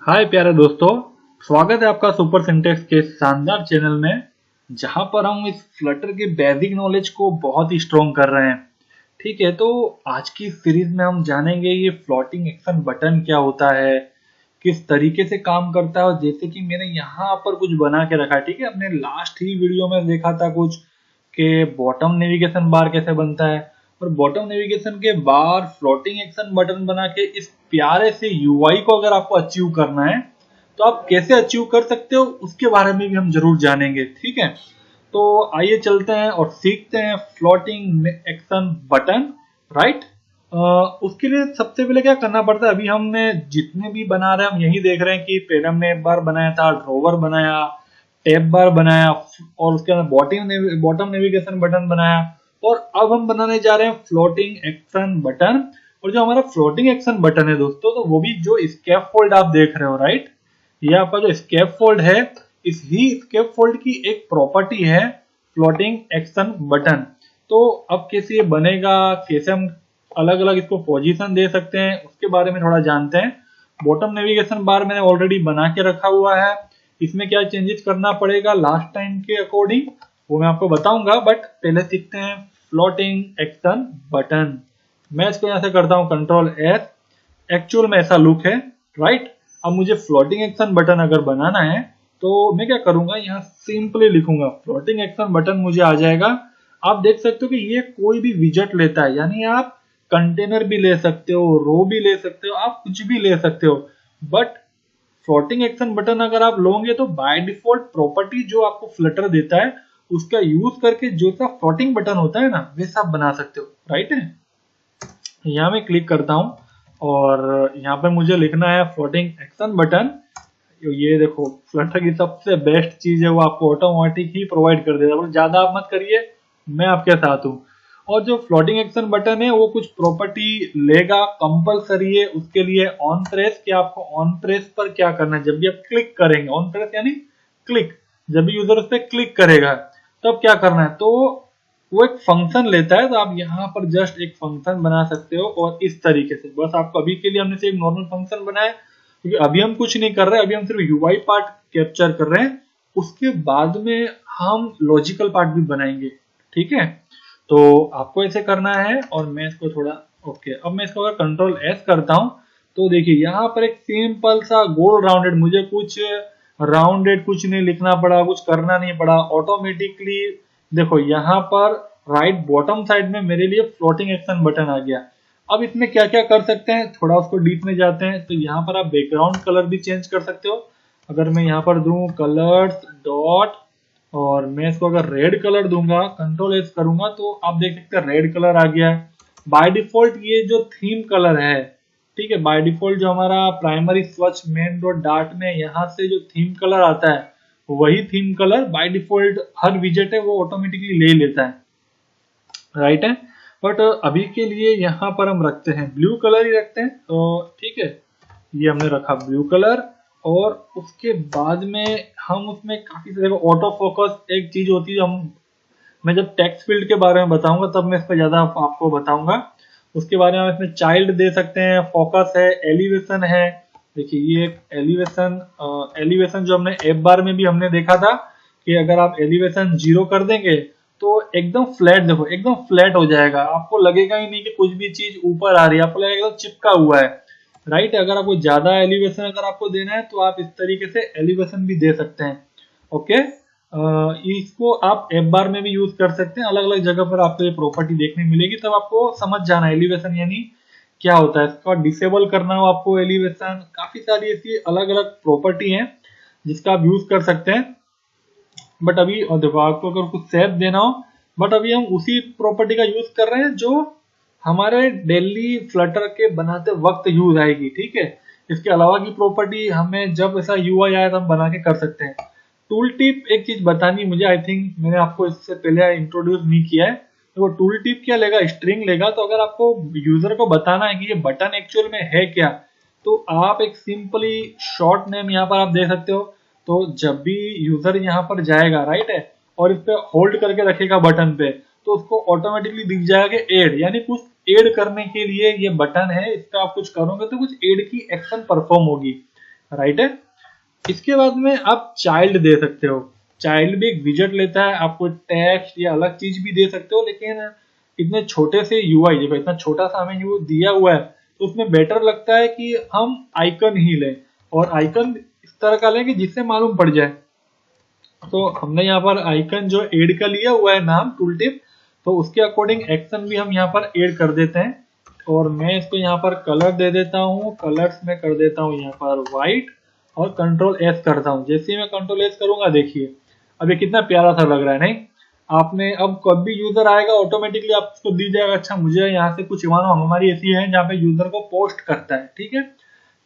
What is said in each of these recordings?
हाय प्यारे दोस्तों, स्वागत है आपका सुपर सिंटेक्स के शानदार चैनल में, जहां पर हम इस फ्लटर की बेसिक नॉलेज को बहुत ही स्ट्रॉन्ग कर रहे हैं। ठीक है, तो आज की सीरीज में हम जानेंगे ये फ्लोटिंग एक्शन बटन क्या होता है, किस तरीके से काम करता है। और जैसे कि मैंने यहाँ पर कुछ बना के रखा है, ठीक है, अपने लास्ट ही वीडियो में देखा था कुछ कि बॉटम नेविगेशन बार कैसे बनता है, और बॉटम नेविगेशन के बार फ्लोटिंग एक्शन बटन बना के इस प्यारे से यूआई को अगर आपको अचीव करना है तो आप कैसे अचीव कर सकते हो उसके बारे में भी हम जरूर जानेंगे। ठीक है, तो आइए चलते हैं और सीखते हैं फ्लोटिंग एक्शन बटन। राइट, उसके लिए सबसे पहले क्या करना पड़ता है, अभी हमने जितने भी बना रहे हैं हम यही देख रहे हैं कि पहले हमने एक बार बनाया था, ड्रॉवर बनाया, टैब बार बनाया, और उसके अंदर बॉटम नेविगेशन बटन बनाया, और अब हम बनाने जा रहे हैं फ्लोटिंग एक्शन बटन। और जो हमारा फ्लोटिंग एक्शन बटन है दोस्तों, तो वो भी जो स्केप फोल्ड आप देख रहे हो, राइट, ये आपका जो स्केप फोल्ड है, इस ही स्केप फोल्ड की एक प्रॉपर्टी है फ्लोटिंग एक्शन बटन। तो अब कैसे ये बनेगा, कैसे हम अलग अलग इसको पोजीशन दे सकते हैं, उसके बारे में थोड़ा जानते हैं। बॉटम नेविगेशन बार मैंने ऑलरेडी बना के रखा हुआ है, इसमें क्या चेंजेस करना पड़ेगा लास्ट टाइम के अकॉर्डिंग वो मैं आपको बताऊंगा, बट पहले सीखते हैं फ्लोटिंग एक्शन बटन। मैं इसको यहां से करता हूं कंट्रोल एस, एक्चुअल में ऐसा लुक है। राइट, अब मुझे फ्लोटिंग एक्शन बटन अगर बनाना है तो मैं क्या करूंगा, यहाँ सिंपली लिखूंगा फ्लोटिंग एक्शन बटन, मुझे आ जाएगा। आप देख सकते हो कि ये कोई भी विजेट लेता है, यानी आप कंटेनर भी ले सकते हो, रो भी ले सकते हो, आप कुछ भी ले सकते हो। बट फ्लोटिंग एक्शन बटन अगर आप लोगे तो बाय डिफॉल्ट प्रॉपर्टी जो आपको फ्लटर देता है उसका यूज करके जो सा फ्लोटिंग बटन होता है ना, वैसा आप बना सकते हो। राइट है, यहाँ मैं क्लिक करता हूँ और यहाँ पे मुझे लिखना है फ्लोटिंग एक्शन बटन। ये देखो, फ्लटर की सबसे बेस्ट चीज है, वो आपको ऑटोमेटिक ही प्रोवाइड कर देगा, मतलब ज्यादा आप मत करिए, मैं आपके साथ हूँ। और जो फ्लोटिंग एक्शन बटन है वो कुछ प्रॉपर्टी लेगा, कंपलसरी है उसके लिए ऑन प्रेस। कि आपको ऑन प्रेस पर क्या करना है, जब भी आप क्लिक करेंगे, ऑन प्रेस यानी क्लिक, जब भी यूजर उस पर क्लिक करेगा तब क्या करना है, तो वो एक फंक्शन लेता है। तो आप यहाँ पर जस्ट एक फंक्शन बना सकते हो, और इस तरीके से बस आपको अभी के लिए हमने से एक नॉर्मल फंक्शन बनाया, क्योंकि अभी हम कुछ नहीं कर रहे, अभी हम सिर्फ यूआई पार्ट कैप्चर कर रहे हैं। उसके बाद में हम लॉजिकल पार्ट भी बनाएंगे। ठीक है, तो आपको ऐसे करना है, और मैं इसको थोड़ा ओके, अब मैं इसको अगर कंट्रोल एस करता हूं तो देखिए यहाँ पर एक सिंपल सा गोल राउंडेड, मुझे कुछ राउंडेड कुछ नहीं लिखना पड़ा, कुछ करना नहीं पड़ा, ऑटोमेटिकली देखो यहाँ पर राइट बॉटम साइड में मेरे लिए फ्लोटिंग एक्शन बटन आ गया। अब इसमें क्या क्या कर सकते हैं, थोड़ा उसको डीप में जाते हैं। तो यहाँ पर आप बैकग्राउंड कलर भी चेंज कर सकते हो। अगर मैं यहाँ पर दूं कलर्स डॉट, और मैं इसको अगर रेड कलर दूंगा, कंट्रोल एस करूंगा, तो आप देख सकते हैं रेड कलर आ गया है। बाय डिफॉल्ट ये जो थीम कलर है, ठीक है, बाय डिफॉल्ट जो हमारा प्राइमरी स्वच्छ मेन डॉट डार्ट में यहाँ से जो थीम कलर आता है, वही थीम कलर बाय डिफॉल्ट हर विजेट है वो ऑटोमेटिकली ले लेता है। राइट है, बट अभी के लिए यहाँ पर हम रखते हैं ब्लू कलर ही रखते हैं। तो ठीक है, ये हमने रखा ब्लू कलर, और उसके बाद में हम उसमें काफी सारे ऑटो फोकस एक चीज होती है, हम मैं जब टेक्स्ट फील्ड के बारे में बताऊंगा तब मैं इस पर ज्यादा आपको बताऊंगा। उसके बारे में हम इसमें चाइल्ड दे सकते हैं, फोकस है, एलिवेशन है। देखिए ये एक एलिवेशन, एलिवेशन जो हमने एप बार में भी हमने देखा था कि अगर आप एलिवेशन 0 कर देंगे तो एकदम फ्लैट, देखो एकदम फ्लैट हो जाएगा, आपको लगेगा ही नहीं कि कुछ भी चीज ऊपर आ रही है, आपको लगेगा एकदम चिपका हुआ है। राइट, अगर आपको ज्यादा एलिवेशन अगर आपको देना है तो आप इस तरीके से एलिवेशन भी दे सकते हैं। ओके, इसको आप एप बार में भी यूज कर सकते हैं, अलग अलग जगह पर आपको ये प्रॉपर्टी देखने मिलेगी, तब आपको समझ जाना एलिवेशन यानी क्या होता है। इसका डिसेबल करना हो आपको एलिवेशन, काफी सारी ऐसी अलग अलग प्रॉपर्टी हैं जिसका आप यूज कर सकते हैं। बट अभी देखो, आपको अगर कुछ सेव देना हो, बट अभी हम उसी प्रॉपर्टी का यूज कर रहे हैं जो हमारे डेली फ्लटर के बनाते वक्त यूज आएगी। ठीक है, इसके अलावा की प्रॉपर्टी हमें जब ऐसा यूआई आया तो हम बना के कर सकते हैं। टूल टिप एक चीज बतानी मुझे, आई थिंक मैंने आपको इससे पहले इंट्रोड्यूस नहीं किया है। तो वो टूल टिप क्या लेगा, स्ट्रिंग लेगा। तो अगर आपको यूजर को बताना है कि ये बटन एक्चुअल में है क्या, तो आप एक सिंपली शॉर्ट नेम यहाँ पर आप दे सकते हो। तो जब भी यूजर यहाँ पर जाएगा, राइट है, और इस पे होल्ड करके रखेगा बटन पे, तो उसको ऑटोमेटिकली दिख जाएगा एड, यानी कुछ एड करने के लिए ये बटन है, इस पे आप कुछ करोगे तो कुछ एड की एक्शन परफॉर्म होगी। राइट है। इसके बाद में आप चाइल्ड दे सकते हो। चाइल्ड भी एक विजेट लेता है, आपको टेक्स्ट या अलग चीज भी दे सकते हो, लेकिन इतने छोटे से यूआई, देखो इतना छोटा सा हमें यू दिया हुआ है, तो उसमें बेटर लगता है कि हम आइकन ही लें, और आइकन इस तरह का लें कि जिससे मालूम पड़ जाए। तो हमने यहाँ पर आइकन जो ऐड का लिया हुआ है नाम टूल टिप, तो उसके अकॉर्डिंग एक्शन भी हम यहाँ पर ऐड कर देते हैं। और मैं इसको यहाँ पर कलर दे देता हूँ, कलर्स में कर देता हूँ यहाँ पर व्हाइट, और कंट्रोल एस करता हूँ। जैसे ही मैं कंट्रोल एस करूंगा, देखिए अब ये कितना प्यारा सा लग रहा है, नहीं? आपने अब कभी यूजर आएगा ऑटोमेटिकली आपको दी जाएगा, अच्छा मुझे यहाँ से कुछ, मानो हमारी ऐसी है जहाँ पे यूजर को पोस्ट करता है, ठीक है,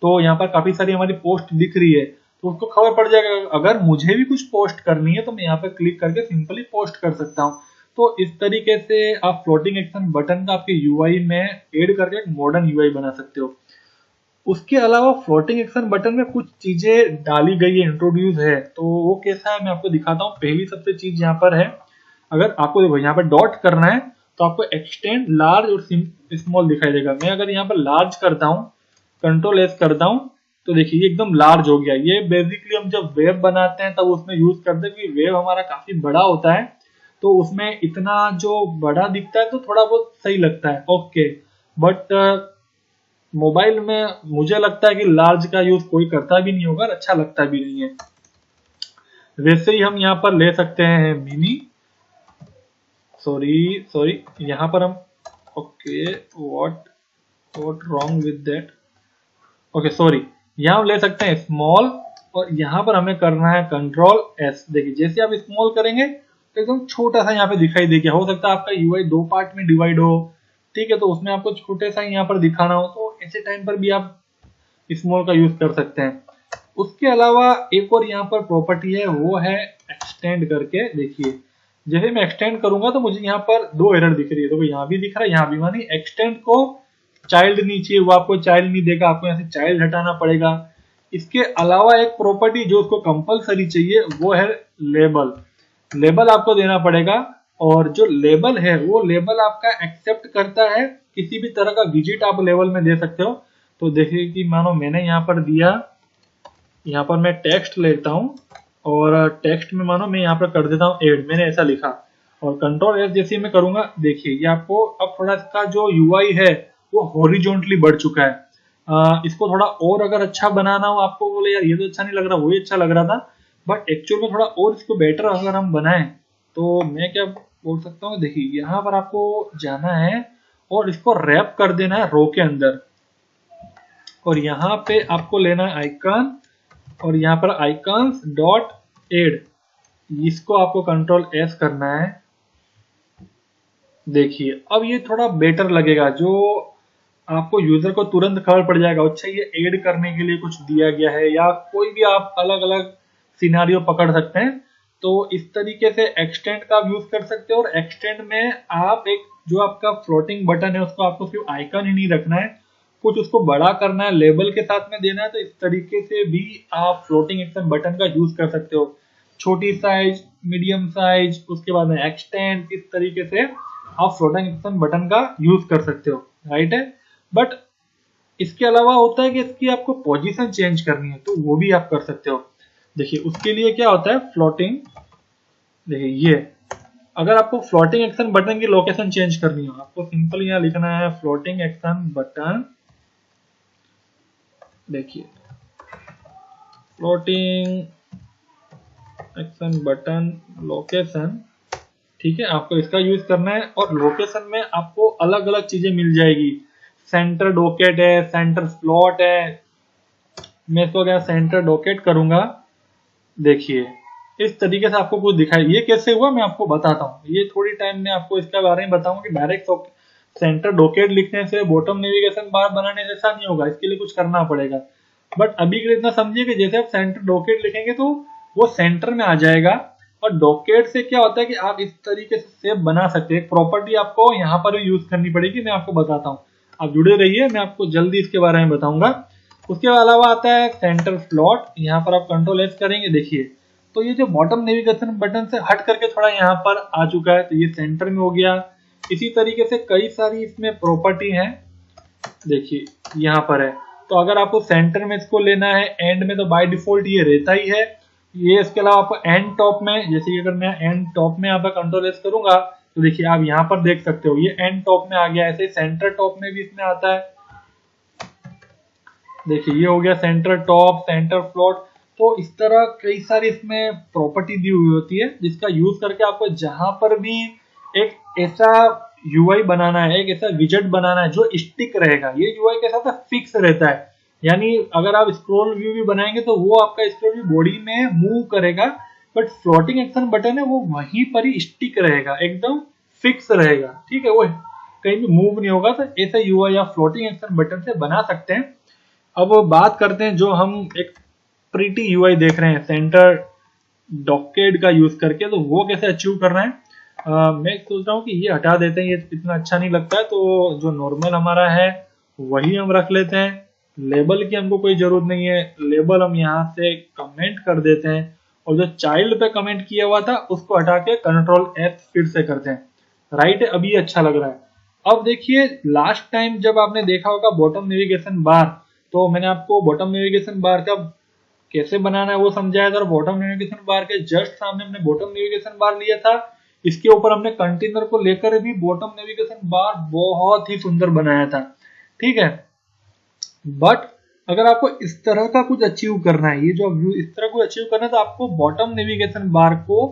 तो यहाँ पर काफी सारी हमारी पोस्ट दिख रही है, तो उसको खबर पड़ जाएगा अगर मुझे भी कुछ पोस्ट करनी है तो मैं यहाँ पे क्लिक करके सिंपली पोस्ट कर सकता हूँ। तो इस तरीके से आप फ्लोटिंग एक्शन बटन का आपके यूआई में ऐड करके एक मॉडर्न यूआई बना सकते हो। उसके अलावा फ्लोटिंग एक्शन बटन में कुछ चीजें डाली गई है, इंट्रोड्यूस है, तो वो कैसा है मैं आपको दिखाता हूँ। पहली सबसे चीज यहाँ पर है, अगर आपको देखो यहाँ पर डॉट करना है तो आपको एक्सटेंड लार्ज और स्मॉल दिखाई देगा। मैं अगर यहाँ पर लार्ज करता हूँ, कंट्रोल एस करता हूँ, तो देखिए ये एकदम लार्ज हो गया। ये बेसिकली हम जब वेब बनाते हैं तब उसमें यूज करते हैं, क्योंकि वेब हमारा काफी बड़ा होता है, तो उसमें इतना जो बड़ा दिखता है तो थोड़ा बहुत सही लगता है, ओके। बट मोबाइल में मुझे लगता है कि लार्ज का यूज कोई करता भी नहीं होगा, अच्छा लगता भी नहीं है। वैसे ही हम यहाँ पर ले सकते हैं मिनी, सॉरी सॉरी, यहाँ पर हम, okay, what wrong with that, okay sorry, यहाँ हम ले सकते हैं स्मॉल, और यहाँ पर हमें करना है कंट्रोल एस। देखिए जैसे आप स्मॉल करेंगे तो एकदम छोटा सा यहाँ पे दिखाई देगा। हो सकता है आपका यूआई 2 पार्ट में डिवाइड हो, ठीक है, तो उसमें आपको छोटे सा यहाँ पर दिखाना हो, तो ऐसे टाइम पर भी आप स्मॉल का यूज कर सकते हैं। उसके अलावा एक और यहाँ पर प्रॉपर्टी है, वो है एक्सटेंड करके। देखिए जैसे मैं एक्सटेंड करूंगा तो मुझे यहाँ पर 2 एरर दिख रही है, तो यहाँ भी दिख रहा है, यहाँ भी, मानी एक्सटेंड को चाइल्ड नहीं चाहिए, वो आपको चाइल्ड नहीं देगा, आपको यहाँ से चाइल्ड हटाना पड़ेगा। इसके अलावा एक प्रॉपर्टी जो उसको कंपलसरी चाहिए वो है लेबल। लेबल आपको देना पड़ेगा, और जो लेबल है वो लेबल आपका एक्सेप्ट करता है, किसी भी तरह का विजिट आप लेवल में दे सकते हो। तो देखिए कि मानो मैंने यहाँ पर दिया, यहाँ पर मैं टेक्स्ट लेता हूँ, और टेक्स्ट में मानो मैं यहाँ पर कर देता हूँ एड, मैंने ऐसा लिखा, और कंट्रोल एस जैसे मैं करूंगा, देखिए ये आपको अब थोड़ा इसका जो यूआई है वो हॉरिजॉन्टली बढ़ चुका है। इसको थोड़ा और अगर अच्छा बनाना हो, आपको बोले यार ये तो अच्छा नहीं लग रहा, वही अच्छा लग रहा था, बट एक्चुअल में थोड़ा और इसको बेटर अगर हम बनाएं, तो मैं क्या बोल सकता हूँ, देखिए यहाँ पर आपको जाना है और इसको रैप कर देना है रो के अंदर, और यहाँ पे आपको लेना है आइकन, और यहाँ पर आइकन्स डॉट एड, इसको आपको कंट्रोल एस करना है। देखिए अब ये थोड़ा बेटर लगेगा, जो आपको यूजर को तुरंत खबर पड़ जाएगा, अच्छा ये ऐड करने के लिए कुछ दिया गया है, या कोई भी आप अलग अलग सिनारियो पकड़ सकते हैं। तो इस तरीके से एक्सटेंड का यूज कर सकते हो, और एक्सटेंड में आप एक जो आपका फ्लोटिंग बटन है उसको आपको सिर्फ आइकन ही नहीं रखना है, कुछ उसको बड़ा करना है, लेबल के साथ में देना है, तो इस तरीके से भी आप फ्लोटिंग एक्शन बटन का यूज कर सकते हो। छोटी साइज, मीडियम साइज, उसके बाद में एक्सटेंड, इस तरीके से आप फ्लोटिंग एक्शन बटन का यूज कर सकते हो, राइट है। बट इसके अलावा होता है कि इसकी आपको पोजीशन चेंज करनी है, तो वो भी आप कर सकते हो। देखिए उसके लिए क्या होता है, फ्लोटिंग, देखिए ये, अगर आपको फ्लोटिंग एक्शन बटन की लोकेशन चेंज करनी हो, आपको सिंपल यहाँ लिखना है फ्लोटिंग एक्शन बटन, देखिए फ्लोटिंग एक्शन बटन लोकेशन, ठीक है, आपको इसका यूज करना है। और लोकेशन में आपको अलग अलग चीजें मिल जाएगी, सेंटर डॉकेट है, सेंटर स्लॉट है। मैं इसको क्या सेंटर डॉकेट करूंगा, देखिए इस तरीके से आपको कुछ दिखाई, ये कैसे हुआ मैं आपको बताता हूँ, ये थोड़ी टाइम में आपको इसके बारे में बताऊंगा कि डायरेक्ट सेंटर डॉकेट लिखने से, बॉटम नेविगेशन बार बनाने से ऐसा नहीं होगा, इसके लिए कुछ करना पड़ेगा। बट अभी के लिए इतना समझिए कि जैसे आप सेंटर डॉकेट लिखेंगे तो वो सेंटर में आ जाएगा, और डॉकेट से क्या होता है कि आप इस तरीके से शेप बना सकते हैं। एक प्रॉपर्टी आपको यहाँ पर भी यूज करनी पड़ेगी, मैं आपको बताता हूँ, आप जुड़े रहिए, मैं आपको जल्दी इसके बारे में बताऊंगा। उसके अलावा आता है सेंटर स्लॉट, यहाँ पर आप कंट्रोल एस करेंगे, देखिए तो ये जो बॉटम नेविगेशन बटन से हट करके थोड़ा यहाँ पर आ चुका है, तो ये सेंटर में हो गया। इसी तरीके से कई सारी इसमें प्रॉपर्टी है, देखिए यहाँ पर है, तो अगर आपको सेंटर में इसको लेना है, एंड में, तो बाय डिफॉल्ट ये रहता ही है। ये इसके अलावा आपको एंड टॉप में, जैसे कि अगर मैं एंड टॉप में यहाँ पर कंट्रोल एस करूंगा तो देखिए आप यहाँ पर देख सकते हो ये एंड टॉप में आ गया। ऐसे सेंटर टॉप में भी इसमें आता है, देखिए ये हो गया सेंटर टॉप, सेंटर फ्लोट। तो इस तरह कई सारी इसमें प्रॉपर्टी दी हुई होती है जिसका यूज करके आपको जहां पर भी एक ऐसा यूआई बनाना है, एक ऐसा विजेट बनाना है जो स्टिक रहेगा। ये यूआई कैसा था, फिक्स रहता है, यानी अगर आप स्क्रॉल व्यू भी बनाएंगे तो वो आपका स्क्रॉल व्यू बॉडी में मूव करेगा, बट फ्लोटिंग एक्शन बटन है वो वहीं पर ही स्टिक रहेगा, एकदम फिक्स रहेगा। ठीक है, वो कहीं भी मूव नहीं होगा। तो ऐसा यूआई आप फ्लोटिंग एक्शन बटन से बना सकते हैं। अब बात करते हैं जो हम एक प्रीटी यूआई देख रहे हैं सेंटर डॉकेड का यूज करके, तो वो कैसे अचीव करना है। मैं सोच रहा हूँ कि ये हटा देते हैं, ये इतना अच्छा नहीं लगता है, तो जो नॉर्मल हमारा है वही हम रख लेते हैं। लेबल की हमको कोई जरूरत नहीं है, लेबल हम यहाँ से कमेंट कर देते हैं, और जो चाइल्ड पे कमेंट किया हुआ था उसको हटा के कंट्रोल एस फिर से करते हैं। राइट, अभी अच्छा लग रहा है। अब देखिए लास्ट टाइम जब आपने देखा होगा बॉटम नेविगेशन बार, तो मैंने आपको बॉटम नेविगेशन बार का कैसे बनाना है वो समझाया था, और बॉटम नेविगेशन बार के जस्ट सामने हमने बॉटम नेविगेशन बार लिया था। इसके ऊपर हमने कंटेनर को लेकर भी बॉटम नेविगेशन बार बहुत ही सुंदर बनाया था। ठीक है, बट अगर आपको इस तरह का कुछ अचीव करना है, ये जो व्यू इस तरह को अचीव करना है, तो आपको बॉटम नेविगेशन बार को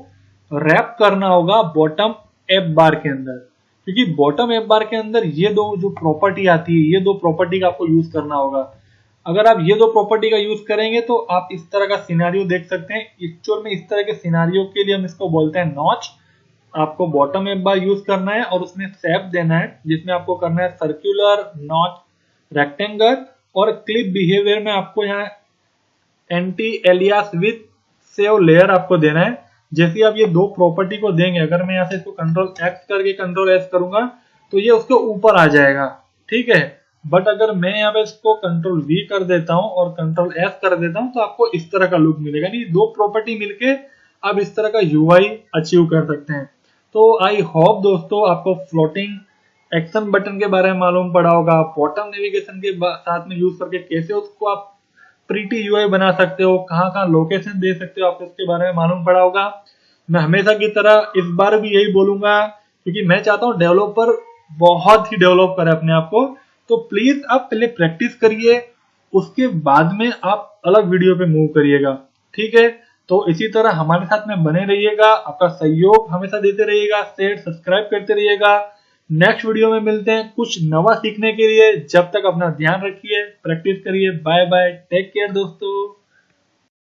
रैप करना होगा बॉटम एप बार के अंदर, क्योंकि बॉटम एप बार के अंदर ये दो जो प्रॉपर्टी आती है, ये दो प्रॉपर्टी का आपको यूज करना होगा। अगर आप ये दो प्रॉपर्टी का यूज करेंगे तो आप इस तरह का सिनारियो देख सकते हैं। एक्चुअल में इस तरह के सिनारियो के लिए हम इसको बोलते हैं नॉच। आपको बॉटम एप बार यूज करना है और उसमें शेप देना है, जिसमें आपको करना है सर्कुलर, नॉच, रेक्टेंगल, और क्लिप बिहेवियर में आपको यहाँ anti alias with save layer आपको देना है। जैसे आप ये दो प्रॉपर्टी को देंगे, अगर मैं यहाँ से इसको कंट्रोल एक्स करके कंट्रोल एस करूंगा तो ये उसके ऊपर आ जाएगा। ठीक है, बट अगर मैं यहाँ पे इसको कंट्रोल वी कर देता हूँ और कंट्रोल एस कर देता हूँ तो आपको इस तरह का लुक मिलेगा। यानी दो प्रॉपर्टी मिलके आप इस तरह का यूआई अचीव कर सकते हैं। तो आई होप दोस्तों आपको फ्लोटिंग एक्शन बटन के बारे में मालूम पड़ा होगा, बॉटम नेविगेशन के साथ में यूज करके कैसे उसको आप प्रीटी यूआई बना सकते हो, कहाँ कहाँ लोकेशन दे सकते हो, आपको इसके बारे में मालूम पड़ा होगा। मैं हमेशा की तरह इस बार भी यही बोलूंगा, क्योंकि मैं चाहता हूँ डेवलपर बहुत ही डेवलप करे अपने आप को। तो प्लीज आप पहले प्रैक्टिस करिए, उसके बाद में आप अलग वीडियो पे मूव करिएगा। ठीक है, तो इसी तरह हमारे साथ में बने रहिएगा, आपका सहयोग हमेशा देते रहिएगा, शेयर सब्सक्राइब करते रहिएगा। नेक्स्ट वीडियो में मिलते हैं कुछ नवा सीखने के लिए। जब तक अपना ध्यान रखिए, प्रैक्टिस करिए। बाय बाय, टेक केयर दोस्तों।